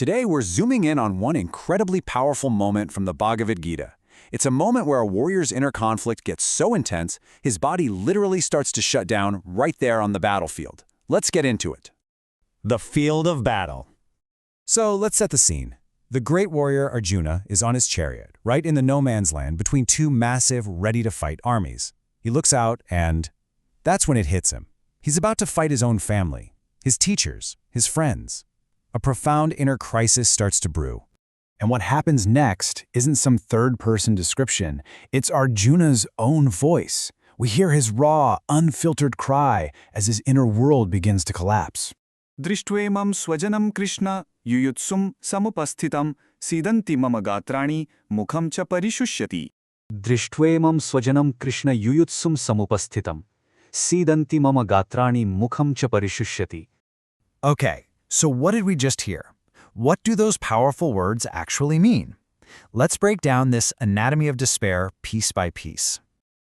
Today, we're zooming in on one incredibly powerful moment from the Bhagavad Gita. It's a moment where a warrior's inner conflict gets so intense, his body literally starts to shut down right there on the battlefield. Let's get into it. The field of battle. So let's set the scene. The great warrior Arjuna is on his chariot, right in the no-man's land between two massive, ready-to-fight armies. He looks out and that's when it hits him. He's about to fight his own family, his teachers, his friends. A profound inner crisis starts to brew. And what happens next isn't some third-person description. It's Arjuna's own voice. We hear his raw, unfiltered cry as his inner world begins to collapse. dṛṣṭvemam sva-janaṁ kṛṣṇa yuyutsum samupasthitam sīdanti mama gātrāṇi mukhaṁ pariśuṣyati. dṛṣṭvemam sva-janaṁ kṛṣṇa yuyutsum samupasthitam sīdanti mama gātrāṇi mukhaṁ pariśuṣyati. Okay, so what did we just hear? What do those powerful words actually mean? Let's break down this anatomy of despair piece by piece.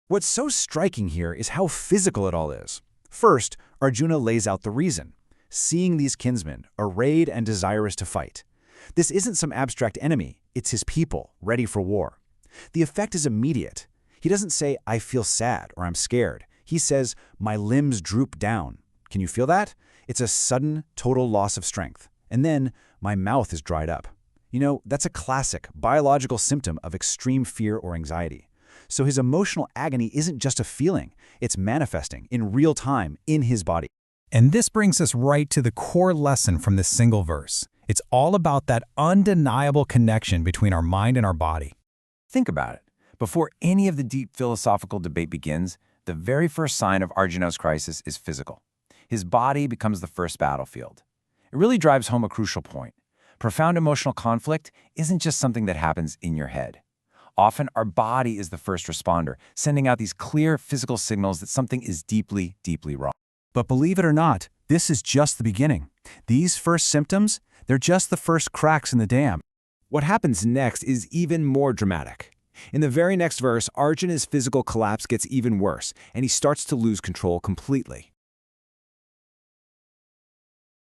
What's so striking here is how physical it all is. First, Arjuna lays out the reason. Seeing these kinsmen, arrayed and desirous to fight. This isn't some abstract enemy, it's his people, ready for war. The effect is immediate. He doesn't say, I feel sad or I'm scared. He says, my limbs droop down. Can you feel that? It's a sudden, total loss of strength. And then, my mouth is dried up. You know, that's a classic, biological symptom of extreme fear or anxiety. So his emotional agony isn't just a feeling, it's manifesting in real time in his body. And this brings us right to the core lesson from this single verse. It's all about that undeniable connection between our mind and our body. Think about it. Before any of the deep philosophical debate begins, the very first sign of Arjuna's crisis is physical. His body becomes the first battlefield. It really drives home a crucial point. Profound emotional conflict isn't just something that happens in your head. Often, our body is the first responder, sending out these clear physical signals that something is deeply, deeply wrong. But believe it or not, this is just the beginning. These first symptoms, they're just the first cracks in the dam. What happens next is even more dramatic. In the very next verse, Arjuna's physical collapse gets even worse, and he starts to lose control completely.